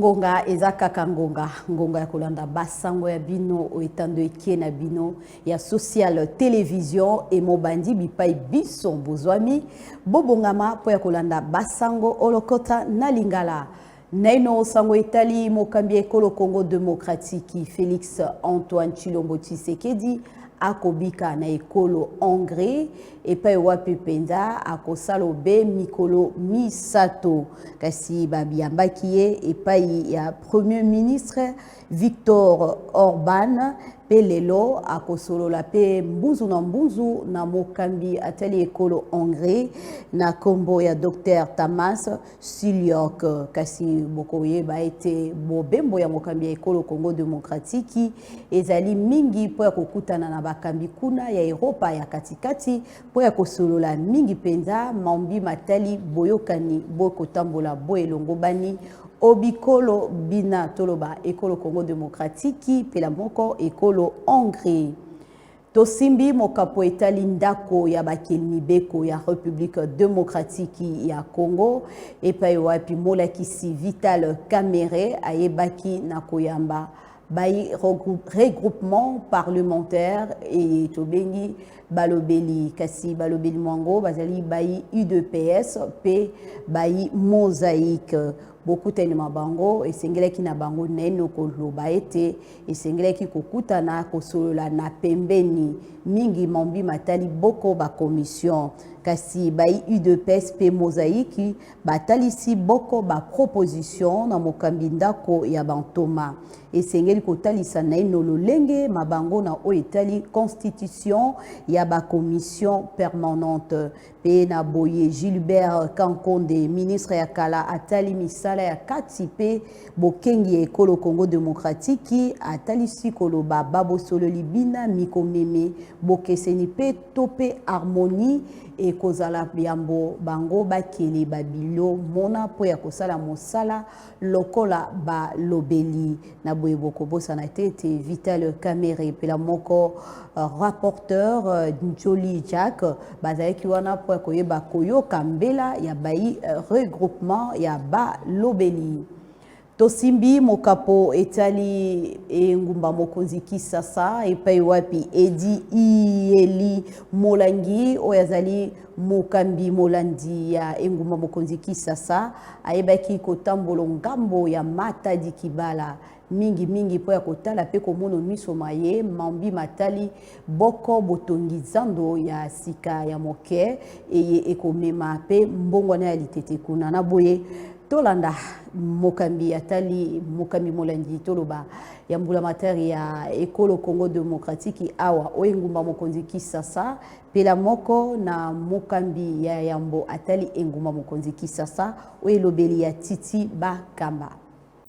ngonga eza kaka ngonga ya kolanda basango ya bino oetando eke na bino ya social télévision et mobandi bipai biso bozwami bobongama po ya kolanda basango olokota na lingala naino sango etali mokambi ekolo Congo démocratique Félix Antoine Tshilombo Tshisekedi akobika na ekolo Hongrie epai wapi penza akosalo be mikolo misato kasi babiambaki ye epai ya premier ministre Victor Orban pe lelo akosolola pe mbunzu na mokambi atali ekolo Hongrie na kombo ya Dr Tamas Siliok kasi bokoye ba ete bobembo ya mokambi ya ekolo Congo démocratique ezali mingi po ya kokutana na bakambi kuna ya Europa ya katikati po ya kosolola mingi penza mambi matali boyokani boko tambola boelongo bani obikolo bina toloba ekolo Congo démocratique pela moko ekolo Hongrie tosimbi mokapo etali ndako ya bakeli beko ya République démocratique ya Congo epai wapi molakisi Vital Kamerhe ayebaki na koyamba bayi regroupement parlementaire et tobengi balobeli kasi balobeli mwango bazali bayi UDPS pe bayi mosaïque beaucoup tellement bango esengelaki na bango neno koloba ete esengelaki kokutana kosolola na pembeni mingi mambi matali boko ba commission kasi bayi UDPS pe mosaïque batalisi boko ba proposition na mokambi ndako ya bantoma esengeli kotalisa na ino lolenge mabango na o etali constitution ya ba commission permanente pe na boye Gilbert Kankonde ministre ya kala atali misala ya kati pe bokengi ya ekolo Congo démocratique atalisi koloba babo solo libina mikomeme bokeseni pe tope harmonie e kozala biambo bango bakeli babilo mona po ya kosala mosala lokola ba lobeli na boye bokobosa na tete Vital Kamerhe pela moko rapporteur Njoli Jack bazalaki wana po ya koyeba koyoka mbela ya bayi regroupement ya ba lobeli tosimbi mokapo etali engumba mokonzi Kisasa epai wapi Edi Iyeli Molangi oyazali mokambi molandi ya engumba mokonzi Kisasa ayebaki kotambolo ngambo ya Matadi Kibala mingi po ya kotala pe komono miso maye mambi matali boko botongi zando ya sika ya moke eye ekomema pe mbongwana ya litete kuna na boye tolanda mokambi atali mokambi molandi toloba ya mbula materi ya ekolo Congo démocratique awa oengumba mokonzi Kisasa pela moko na mokambi ya yambo atali engumba mokonzi Kisasa oelobeli ya Titi Bakamba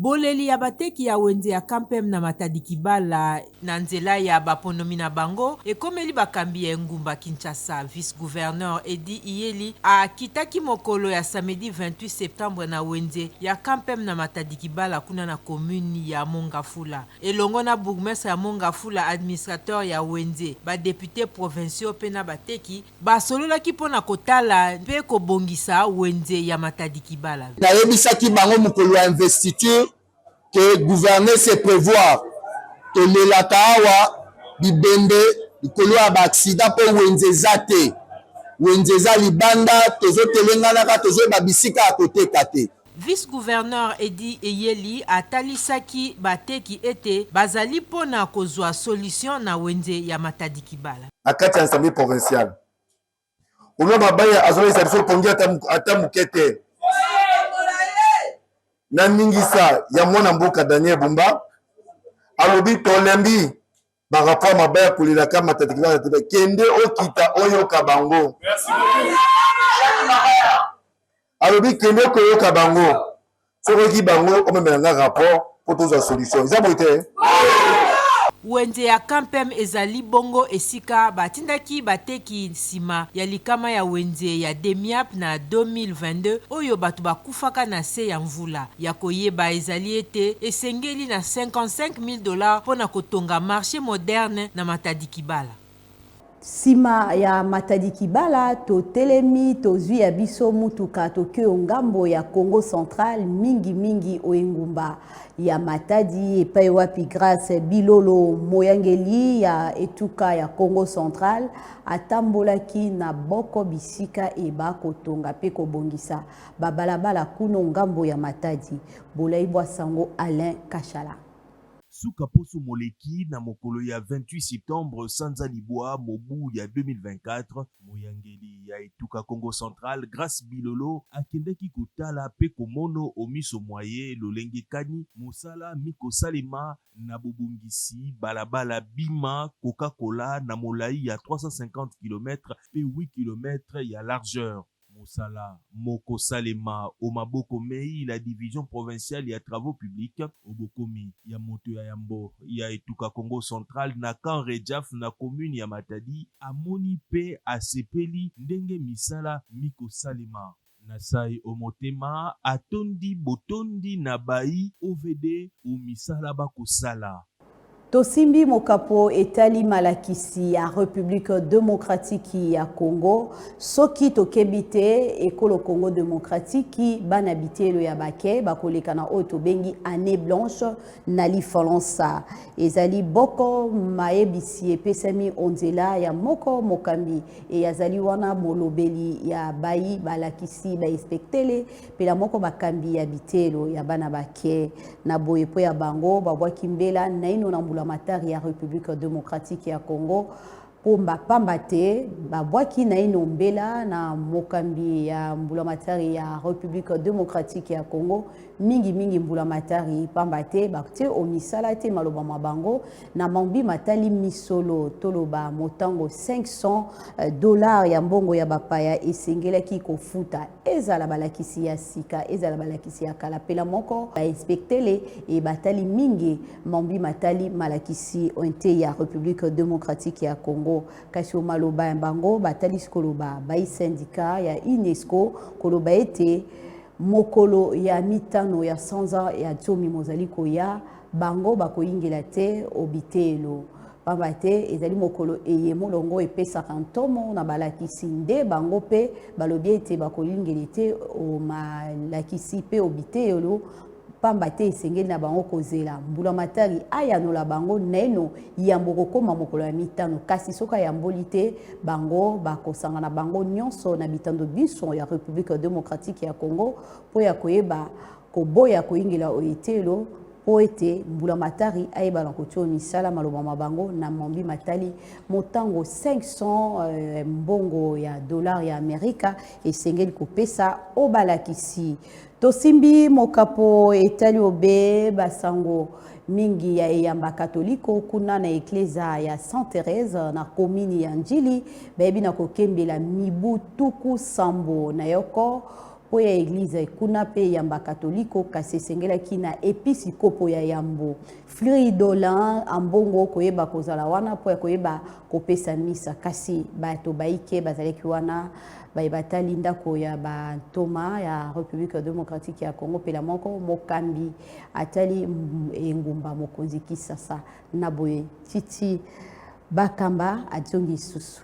boleli ya bateki ya wenze ya kampem na Matadi Kibala na nzela ya baponomi na bango ekomeli bakambi ya ngumba Kinshasa vice-gouverneur Edi Iyeli akitaki mokolo ya samedi 28 septembre na wenze ya kampem na Matadi Kibala kuna na commune ya Mongafula elongo na bourgmestre ya Mongafula administrateur ya wenze ba député provinciaux pe na bateki basololaki pona kotala pe kobongisa wenze ya Matadi Kibala na yebisaki bango mokolo ya investiture que gouverner c'est prévoir que le latawa bibende likolo ya ba accident po wenzeza libanda tozo telengana ka tozo babisika à côté kate vice-gouverneur Edi Iyeli atalisaki bateki ete bazali pona kozwa solution na wenze ya Matadi Kibala akati assemblée provinciale ono babaya azoli sabiso pongi ata mukete na ningisa ya mwana mboka Daniel Bumba alobi tolembi ba rapport mabaya kulila ka Matadi Kibala kende okita oyoka bango alobi kende koyoka bango soki bango omemelanga rapport pour toza solution izaboite wenze ya kampem ezali bongo esika batindaki bateki sima ya likama ya wenze ya Demiap na 2022 oyo batu bakufaka na se ya mvula ya koyeba ezali ete esengeli na $55,000 pona kotonga marché moderne na Matadi Kibala Sima ya Matadi Kibala to telemi to zui ya biso mutuka to ke ngambo ya Congo Central mingi oengumba ya Matadi epai wapi grâce Bilolo Moyangeli ya etuka ya Congo Central atambolaki na boko bisika eba kotonga pe kobongisa babalabala kuno ngambo ya Matadi bolaibwa sango Alain Kachala. Suka poso moleki na mokolo ya 28 septembre sanza libwa mobu ya 2024 moyangeli ya etuka Congo Central grâce Bilolo akendeki kotala pe komono omiso moye lolenge kani mosala miko salema na bobungisi balabala bima Coca-Cola na molai ya 350 km pe 8 km ya largeur. Mosala Moko Salema Omaboko Mei la division provinciale ya travaux publics Obokomi ya moto ya Yambo ya etuka Congo Central na kan Rejaf na commune ya Matadi amoni pe asepeli ndenge misala Miko Salema Nasai Omotema atondi botondi na bai OVD o misala bakosala. Tosimbi mokapo etali malakisi ya République démocratique ya Congo soki tokebite ekolo Congo démocratique banabite lo ya bake bakoleka na oto bengi année blanche na lifalansa ezali boko maebisi epesami onzela ya moko mokambi e yazali wana molobeli ya bai balakisi ba inspectele pela moko bakambi ya bitelo ya bana bake na boyepo ya bango babwaki mbela na ino na la matari ya République démocratique ya Congo pomba pambate babwaki na inombela na mokambi ya mbula matari ya République démocratique ya Congo mingi mbula matari pambate bakte omisala te maloba mabango na mambi matali misolo toloba motango $500 ya mbongo ya bapaya esengelaki kofuta ezala balakisi ya sika ezala balakisi ya kala pela moko ba inspectele e batali mingi mambi matali malakisi onte ya République démocratique ya Congo kasi o maloba ya bango batali skoloba bai syndicat ya UNESCO koloba ete mokolo ya mitano ya sanza ya tsomi mozaliko ya bango bakoyingela te obitelo pambate ezali mokolo eye molongo epesaka ntomo na balakisi nde bango pe balobi ete bakoyingela te o malakisi pe obitelo pambate esengeli na bango kozela mbula matari ayanola bango neno yambo kokoma mokolo ya mitano kasi soka yamboli te bango bakosanga na bango nyonso na bitando biso ya République démocratique ya Congo po ya koyeba koboya koyingela oyetelo po ete mbula matari ayeba na kotio misala maloba mabango na mambi matali motango 500 mbongo ya dollar ya Amerika esengeli kopesa obalakisi. Tosimbi mokapo etali obe basango mingi ya eyamba katoliko kuna na ekleza ya Sainte Thérèse na komini ya Njili bebi na kokembela mibu tuku sambo na yoko po ya eglize kuna pe yamba katoliko kasi sengelaki na episikopo ya yambo Fridolin ambongo koyeba kozala wana po ya koyeba kopesa misa kasi bato baike bazaleki wana batali ndako ya bantoma ya République démocratique ya Congo pela moko mokambi atali engumba mokonzi Kisasa na boye titi bakamba ajongi susu.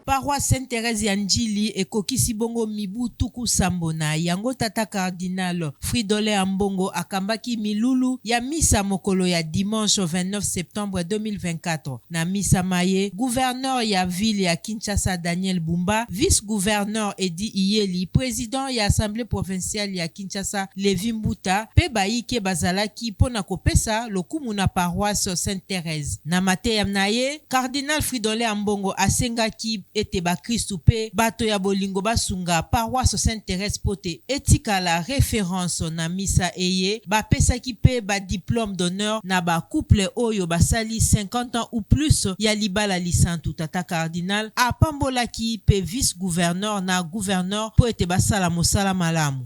Paroisse Sainte-Thérèse ya Njili ekokisi bongo mibu tuku sambo na yango tata cardinal Fridolin Ambongo akambaki milulu ya misa mokolo ya dimanche 29 septembre 2024 na misa maye gouverneur ya ville ya Kinshasa Daniel Bumba, vice-gouverneur Edi Iyeli, président ya assemblée provinciale ya Kinshasa Levi Mbuta pe baike bazalaki pona kopesa lokumu na paroisse Sainte-Thérèse na mateya naye cardinal Fridolin Ambongo asengaki ete ba Kristu pe bato ya bolingo basunga paroisse Sainte-Thérèse pote etika la référence na misa eye bapesaki pe ba diplôme d'honneur na ba couple oyo basali 50 ans ou plus ya libala lisantu tata cardinal apambolaki pe vice-gouverneur na gouverneur po ete basala mosala malamu.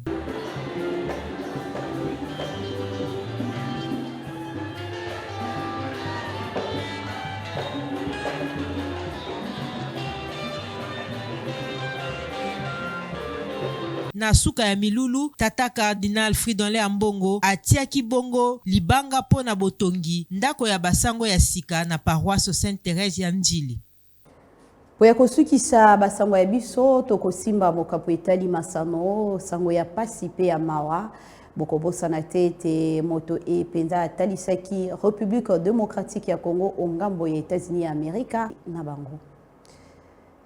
Na suka ya milulu tata cardinal Fridolin Ambongo atiaki bongo libanga pona botongi ndako ya basango ya sika na paroisse Sainte-Thérèse ya Njili. Poya kosukisa basango ya biso tokosimba mokapo etali masano sango ya pasi pe ya mawa bokobosana te moto e penza atalisaki République démocratique ya Congo ongambo ya États-Unis ya Amerika na bango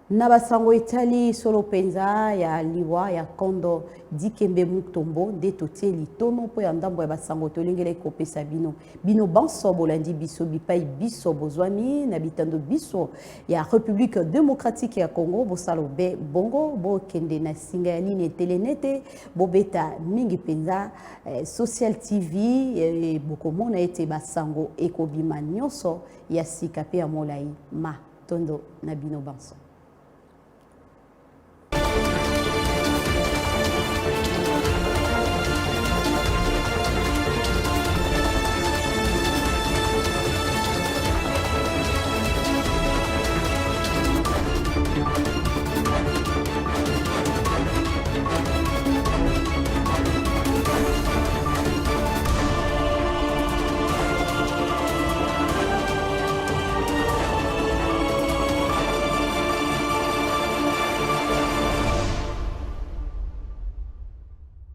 na basango etali solo penza ya liwa ya kondo dikembe mutombo nde totie litono po ya ndambo ya basango tolengele kopesa bino banso bolandi biso bipai biso bozwami na bitando biso ya République démocratique ya Congo bosalo be bongo bokende na singa ya line telenete bobeta mingi penza Social TV bokomona ete basango ekobima nyonso ya sika pe ya molai ma tondo na bino banso.